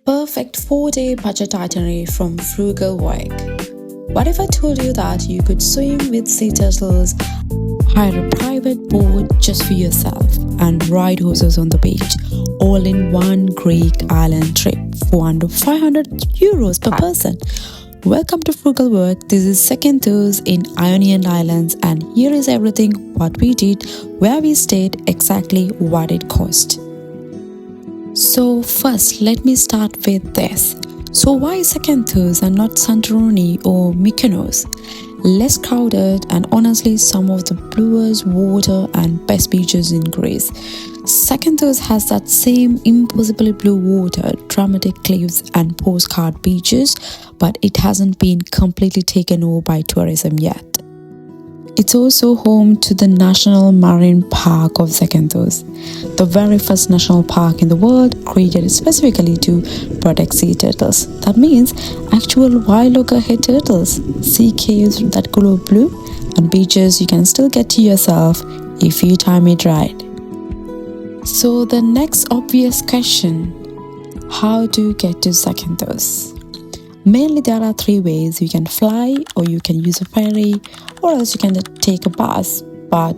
Perfect 4-day budget itinerary from Frugal Voyage. What if I told you that you could swim with sea turtles, hire a private boat just for yourself, and ride horses on the beach, all in one Greek island trip for under 500 euros per person? Welcome to Frugal Work. This is Zakynthos in Ionian Islands, and here is everything what we did, where we stayed, exactly what it cost. So first, let me start with this. So why Zakynthos and not Santorini or Mykonos? Less crowded and honestly some of the bluest water and best beaches in Greece. Zakynthos has that same impossibly blue water, dramatic cliffs and postcard beaches, but it hasn't been completely taken over by tourism yet. It's also home to the National Marine Park of Zakynthos, the very first national park in the world created specifically to protect sea turtles. That means actual wild loggerhead turtles, sea caves that glow blue, and beaches you can still get to yourself if you time it right. So the next obvious question, how to get to Zakynthos? Mainly there are three ways. You can fly, or you can use a ferry, or else you can take a bus, but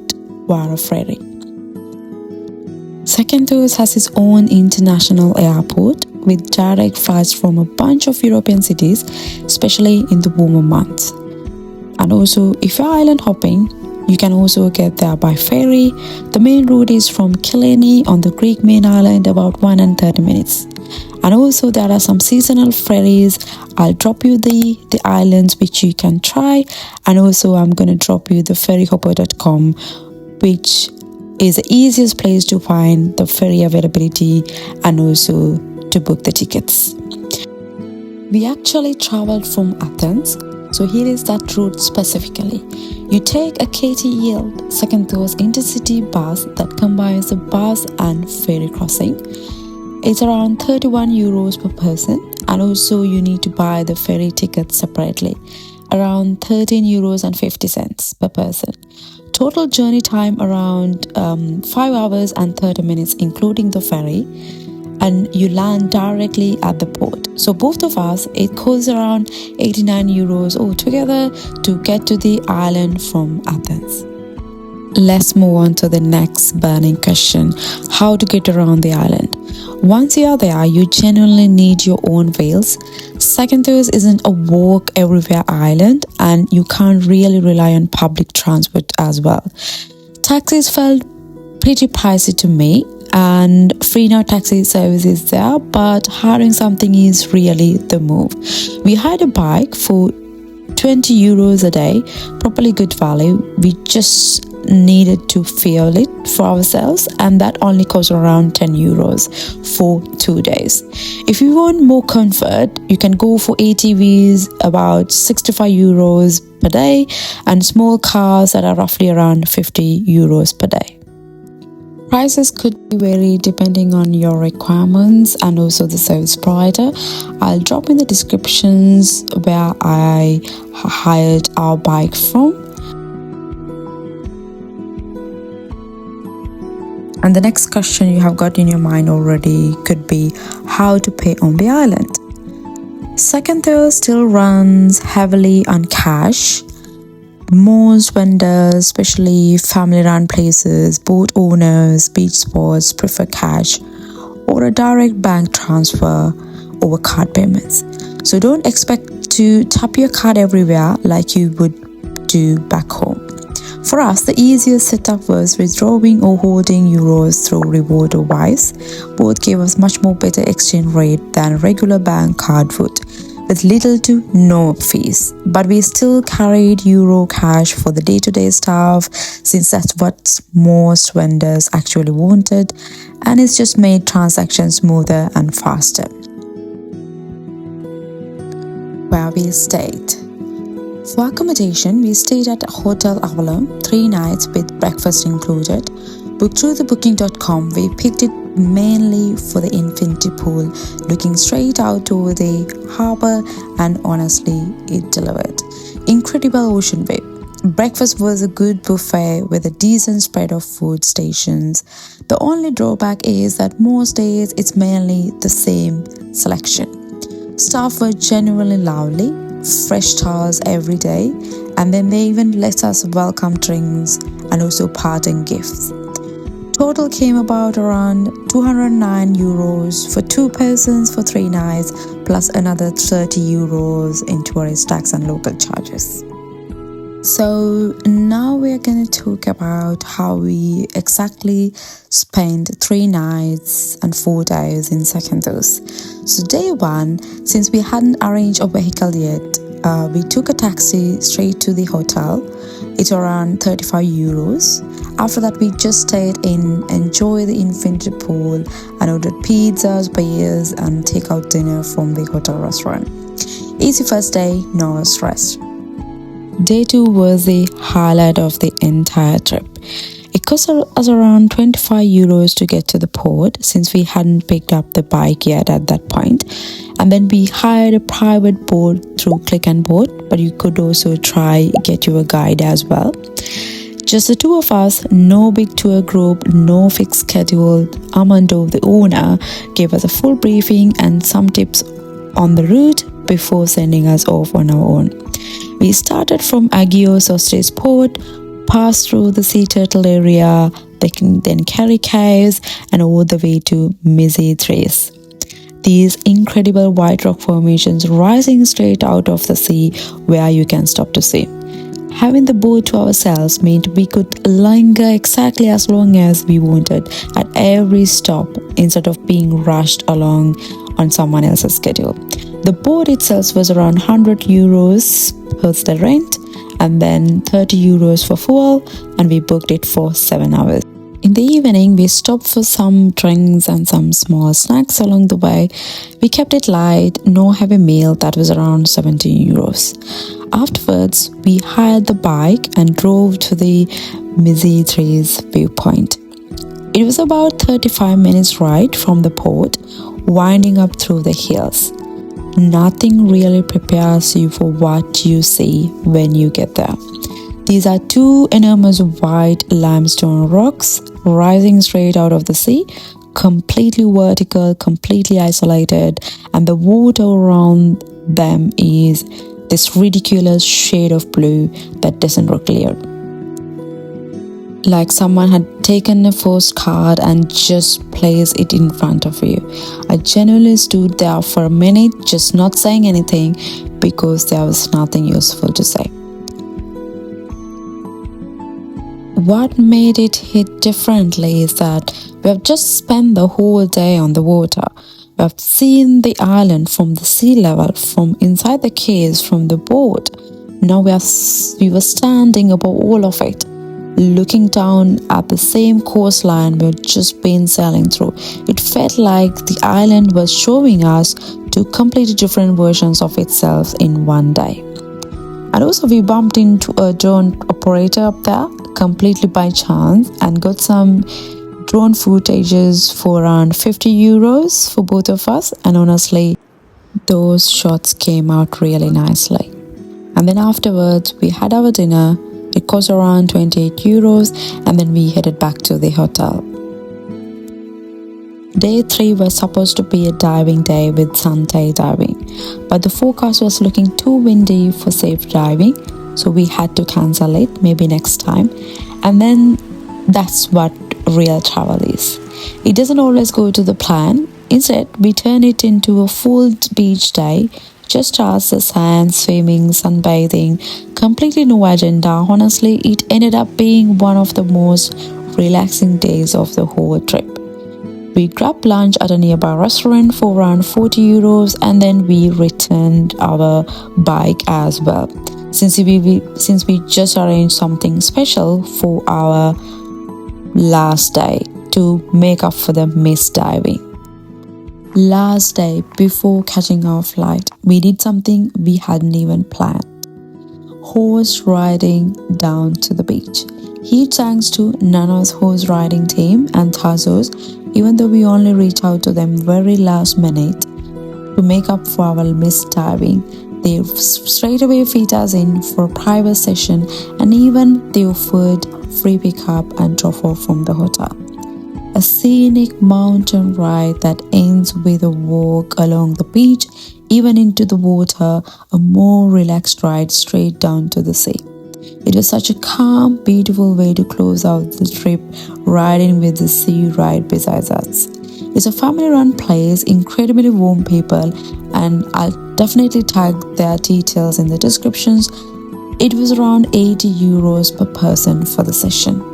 via a ferry. Zakynthos has its own international airport with direct flights from a bunch of European cities, especially in the warmer months. And also, if you're island hopping, you can also get there by ferry. The main route is from Kyllini on the Greek main island, about 1 and 30 minutes. And also there are some seasonal ferries. I'll drop you the islands which you can try, and also I'm going to drop you the ferryhopper.com, which is the easiest place to find the ferry availability and also to book the tickets. We actually traveled from Athens, so here is that route specifically. You take a KTEL Zakynthos intercity bus that combines the bus and ferry crossing. It's around 31 euros per person, and also you need to buy the ferry ticket separately, around 13 euros and 50 cents per person. Total journey time around 5 hours and 30 minutes including the ferry, and you land directly at the port. So both of us, it costs around 89 euros altogether to get to the island from Athens. Let's move on to the next burning question, how to get around the island. Once you are there, you genuinely need your own wheels. Zakynthos isn't a walk everywhere island, and you can't really rely on public transport as well. Taxis felt pretty pricey to me, and free now taxi service is there, but hiring something is really the move. We hired a bike for 20 euros a day, properly good value. We just needed to fuel it for ourselves, and that only cost around 10 euros for 2 days. If you want more comfort, you can go for ATVs, about 65 euros per day, and small cars that are roughly around 50 euros per day. Prices could vary depending on your requirements and also the service provider. I'll drop in the descriptions where I hired our bike from. And the next question you have got in your mind already could be how to pay on the island. Zakynthos still runs heavily on cash. Most vendors, especially family-run places, boat owners, beach spots prefer cash or a direct bank transfer over card payments. So don't expect to tap your card everywhere like you would do back home. For us, the easiest setup was withdrawing or holding euros through Reward or Wise. Both gave us much more better exchange rate than a regular bank card would, with little to no fees. But we still carried euro cash for the day-to-day stuff, since that's what most vendors actually wanted, and it's just made transactions smoother and faster. Where we stayed. For accommodation, we stayed at Hotel Avalon, 3 nights with breakfast included. Booked through the booking.com, we picked it mainly for the infinity pool, looking straight out over the harbour, and honestly, it delivered. Incredible ocean view. Breakfast was a good buffet with a decent spread of food stations. The only drawback is that most days it's mainly the same selection. Staff were genuinely lovely, fresh towels every day, and then they even let us welcome drinks and also parting gifts. Total came about around €209 for 2 persons for 3 nights, plus another €30 in tourist tax and local charges. So now we're going to talk about how we exactly spent 3 nights and 4 days in Zakynthos. So day 1, since we hadn't arranged a vehicle yet, we took a taxi straight to the hotel. It's around €35. After that, we just stayed in, enjoyed the infinity pool, and ordered pizzas, beers, and takeout dinner from the hotel restaurant. Easy first day, no stress. Day 2 was the highlight of the entire trip. It cost us around €25 to get to the port, since we hadn't picked up the bike yet at that point. And then we hired a private boat through Click and Boat, but you could also try get you a guide as well. Just the 2 of us, no big tour group, no fixed schedule. Armando, the owner, gave us a full briefing and some tips on the route before sending us off on our own. We started from Agios Ostres Port, passed through the sea turtle area, then Kerry Caves, and all the way to Myzithres. These incredible white rock formations rising straight out of the sea where you can stop to see. Having the boat to ourselves meant we could linger exactly as long as we wanted at every stop instead of being rushed along on someone else's schedule. The boat itself was around €100 plus the rent, and then €30 for fuel, and we booked it for 7 hours. In the evening, we stopped for some drinks and some small snacks along the way. We kept it light, no heavy meal, that was around €17. Afterwards, we hired the bike and drove to the Myzithres viewpoint. It was about 35 minutes ride from the port, winding up through the hills. Nothing really prepares you for what you see when you get there. These are 2 enormous white limestone rocks rising straight out of the sea, completely vertical, completely isolated, and the water around them is this ridiculous shade of blue that doesn't look clear. Like someone had taken a postcard and just placed it in front of you. I genuinely stood there for a minute, just not saying anything because there was nothing useful to say. What made it hit differently is that we have just spent the whole day on the water. We have seen the island from the sea level, from inside the caves, from the boat. Now we were standing above all of it, looking down at the same coastline we've just been sailing through. It felt like the island was showing us 2 completely different versions of itself in one day. And also we bumped into a drone operator up there completely by chance and got some drone footages for around €50 for both of us, and honestly those shots came out really nicely. And then afterwards we had our dinner. It cost around €28, and then we headed back to the hotel. Day 3 was supposed to be a diving day with Zante diving, but the forecast was looking too windy for safe diving, so we had to cancel it, maybe next time. And then that's what real travel is. It doesn't always go to the plan. Instead, we turn it into a full beach day, just us, the sand, swimming, sunbathing, completely no agenda. Honestly, it ended up being one of the most relaxing days of the whole trip. We grabbed lunch at a nearby restaurant for around €40, and then we returned our bike as well, since we just arranged something special for our last day to make up for the missed diving. Last day before catching our flight, we did something we hadn't even planned. Horse riding down to the beach. Huge thanks to Nana's horse riding team and Thazos, even though we only reached out to them very last minute to make up for our missed diving. They straight away fit us in for a private session, and even they offered free pickup and drop off from the hotel. a scenic mountain ride that ends with a walk along the beach, even into the water, a more relaxed ride straight down to the sea. It was such a calm, beautiful way to close out the trip, riding with the sea right beside us. It's a family-run place, incredibly warm people, and I'll definitely tag their details in the descriptions. It was around 80 euros per person for the session.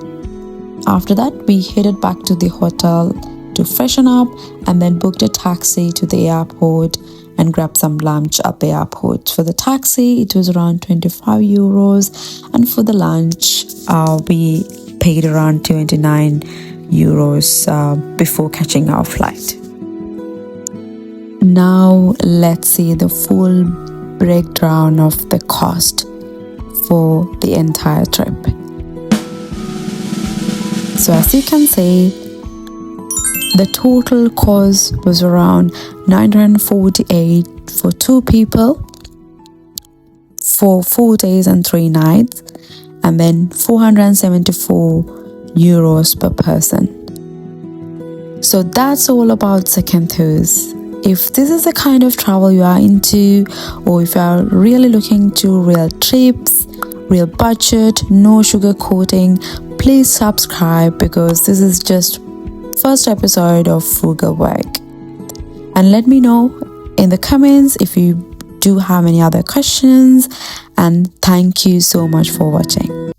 After that, we headed back to the hotel to freshen up and then booked a taxi to the airport and grabbed some lunch at the airport. For the taxi, it was around 25 euros, and for the lunch, we paid around 29 euros before catching our flight. Now, let's see the full breakdown of the cost for the entire trip. So as you can see, the total cost was around 948 for 2 people for 4 days and 3 nights, and then 474 euros per person. So that's all about Zakynthos. If this is the kind of travel you are into, or if you are really looking to real trips, real budget, no sugarcoating, please subscribe, because this is just first episode of Frugal Work. And let me know in the comments if you do have any other questions, and thank you so much for watching.